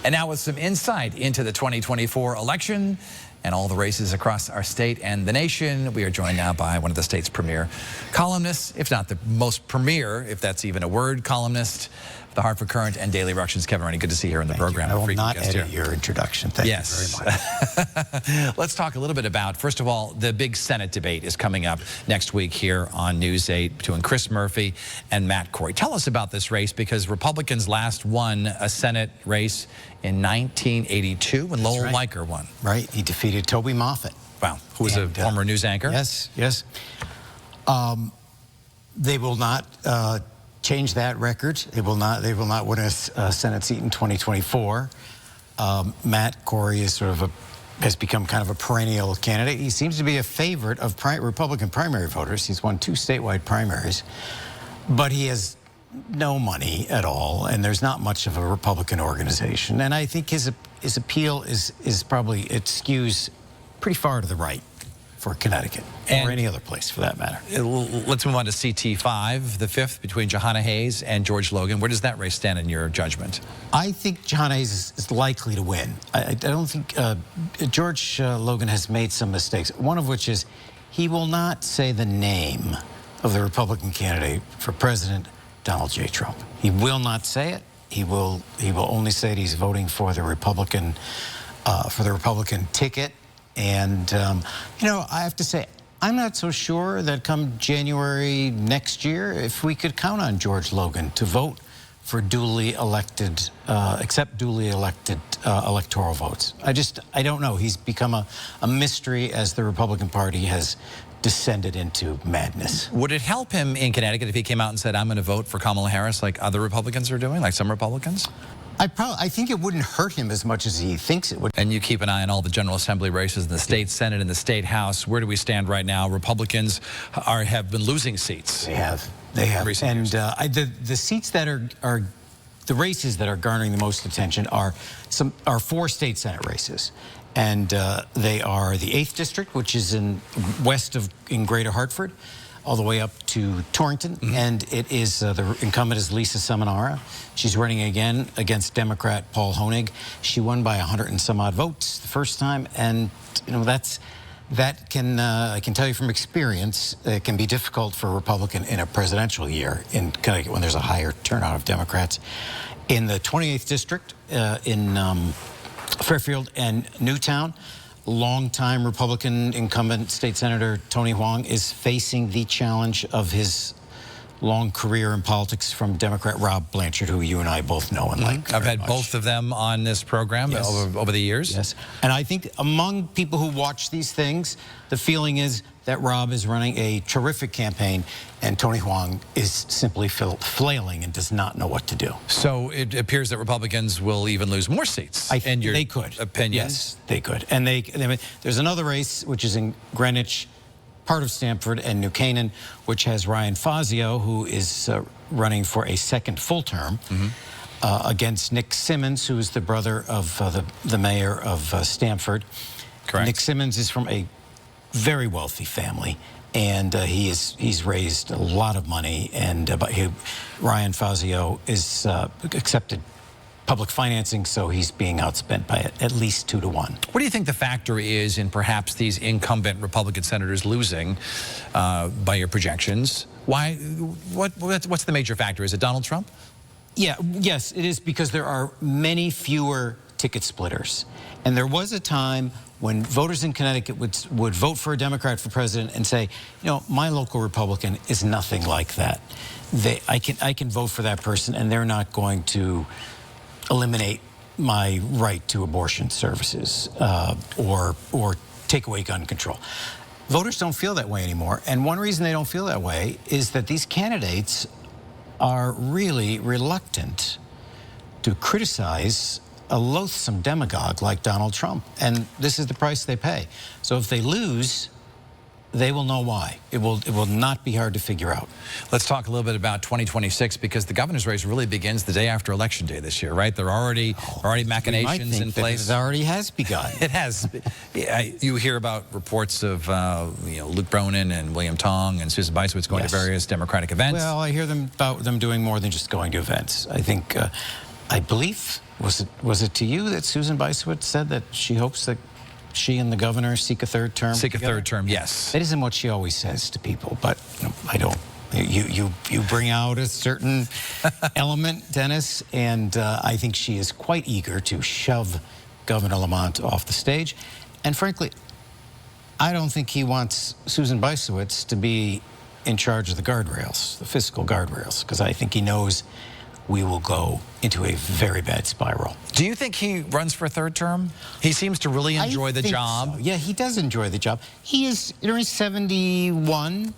And now with some insight into the 2024 election and all the races across our state and the nation, we are joined now by one of the state's premier columnists, if not the most premier, if that's even a word, columnist, the Hartford Courant and Daily Ructions. Kevin Rennie, good to see you here in the program. I will not edit your introduction. Thank you very much. Let's talk a little bit about, first of all, the big Senate debate is coming up next week here on News 8 between Chris Murphy and Matt Corey. Tell us about this race, because Republicans last won a Senate race in 1982 when Lowell Weicker won. Right. He defeated Toby Moffett. Wow. Who was a former news anchor. Yes, yes. They will not change that record. They will not win a Senate seat in 2024. Matt Corey is has become kind of a perennial candidate. He seems to be a favorite of Republican primary voters. He's won 2 statewide primaries, but he has no money at all, and there's not much of a Republican organization. And I think his appeal is probably, it skews pretty far to the right for Connecticut, or any other place for that matter. Let's move on to CT-5, the 5th, between Jahana Hayes and George Logan. Where does that race stand in your judgment? I think Jahana Hayes is likely to win. I don't think George Logan has made some mistakes, one of which is he will not say the name of the Republican candidate for president, Donald J. Trump. He will not say it. He will only say that he's voting for the Republican ticket. And, you know, I have to say, I'm not so sure that come January next year, if we could count on George Logan to vote for duly elected, accept duly elected electoral votes. I don't know. He's become a mystery as the Republican Party has descended into madness. Would it help him in Connecticut if he came out and said, I'm going to vote for Kamala Harris like other Republicans are doing, like some Republicans? I think it wouldn't hurt him as much as he thinks it would. And you keep an eye on all the General Assembly races in the state Senate and the state House. Where do we stand right now? Republicans have been losing seats. They have. And the seats that are the races that are garnering the most attention are 4 state Senate races. And they are the 8th District, which is in Greater Hartford, all the way up to Torrington. And it is, the incumbent is Lisa Seminara. She's running again against Democrat Paul Honig. She won by 100 and some odd votes the first time. And, you know, that can, I can tell you from experience, it can be difficult for a Republican in a presidential year in Connecticut when there's a higher turnout of Democrats. In the 28th District, in Fairfield and Newtown, longtime Republican incumbent State Senator Tony Hwang is facing the challenge of his long career in politics from Democrat Rob Blanchard, who you and I both know and like. I've had both of them on this program over the years. Yes, and I think among people who watch these things, the feeling is that Rob is running a terrific campaign and Tony Hwang is simply flailing and does not know what to do. So it appears that Republicans will even lose more seats. In your opinion? Yes, they could. And there's another race, which is in Greenwich, part of Stamford, and New Canaan, which has Ryan Fazio, who is running for a second full term against Nick Simmons, who is the brother of the mayor of Stamford. Correct. Nick Simmons is from a very wealthy family, and he's raised a lot of money, and Ryan Fazio is accepted public financing, so he's being outspent by at least 2 to 1. What do you think the factor is in perhaps these incumbent Republican senators losing by your projections? What's the major factor? Is it Donald Trump? Yes, it is, because there are many fewer ticket splitters. And there was a time when voters in Connecticut would vote for a Democrat for president and say, you know, my local Republican is nothing like that. I can vote for that person, and they're not going to eliminate my right to abortion services or take away gun control. Voters don't feel that way anymore, and one reason they don't feel that way is that these candidates are really reluctant to criticize a loathsome demagogue like Donald Trump, and this is the price they pay. So if they lose, they will know why. It will not be hard to figure out. Let's talk a little bit about 2026, because the governor's race really begins the day after Election Day this year, right? There are already machinations in place. It already has begun. It has. You hear about reports of Luke Bronin and William Tong and Susan Bysowitz going to various Democratic events. Well, I hear about them doing more than just going to events. I think I believe, was it to you that Susan Bysiewicz said that she hopes that she and the governor seek a third term? Seek a third term, yes. That isn't what she always says to people, but I don't. You bring out a certain element, Dennis, and I think she is quite eager to shove Governor Lamont off the stage. And frankly, I don't think he wants Susan Bysiewicz to be in charge of the guardrails, the fiscal guardrails, because I think he knows we will go into a very bad spiral. Do you think he runs for a third term? He seems to really enjoy the job. So. Yeah, he does enjoy the job. He is, he's 71.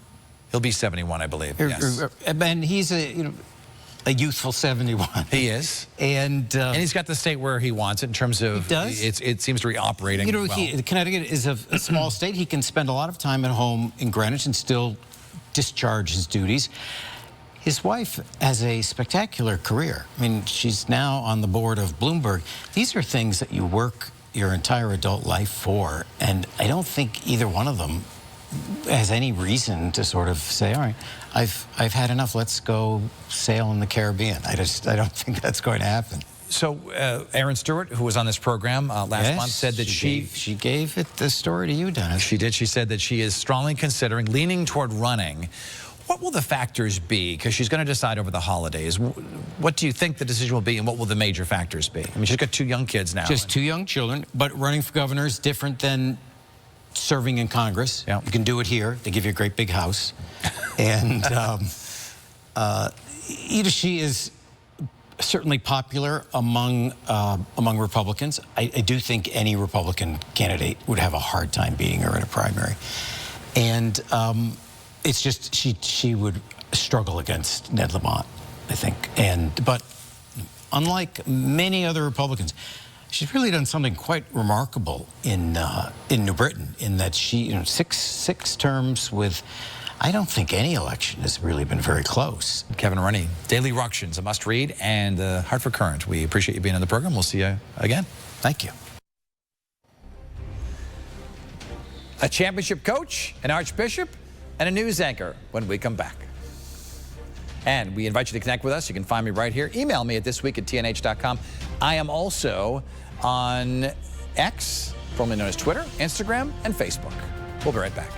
He'll be 71, I believe. Yes. And he's a youthful 71. He is. And he's got the state where he wants it in terms of, he does. It seems to be operating well. Connecticut is a small state. He can spend a lot of time at home in Greenwich and still discharge his duties. His wife has a spectacular career. I mean, she's now on the board of Bloomberg. These are things that you work your entire adult life for, and I don't think either one of them has any reason to sort of say, all right, I've had enough, let's go sail in the Caribbean. I don't think that's going to happen. So Aaron Stewart, who was on this program last month, said that she gave the story to you, Dennis. She did. She said that she is strongly considering, leaning toward running. What will the factors be? Because she's going to decide over the holidays. What do you think the decision will be, and what will the major factors be? I mean, she's got 2 young kids now. Just 2 young children, but running for governor is different than serving in Congress. Yeah. You can do it here. They give you a great big house. And she is certainly popular among Republicans. I do think any Republican candidate would have a hard time beating her in a primary. And it's just she would struggle against Ned Lamont, I think. But unlike many other Republicans, she's really done something quite remarkable in New Britain, in that she, six terms with, I don't think any election has really been very close. Kevin Rennie, Daily Ructions, a must-read, and the Hartford Courant. We appreciate you being on the program. We'll see you again. Thank you. A championship coach, an archbishop, and a news anchor when we come back. And we invite you to connect with us. You can find me right here. Email me at thisweek@tnh.com. I am also on X, formerly known as Twitter, Instagram, and Facebook. We'll be right back.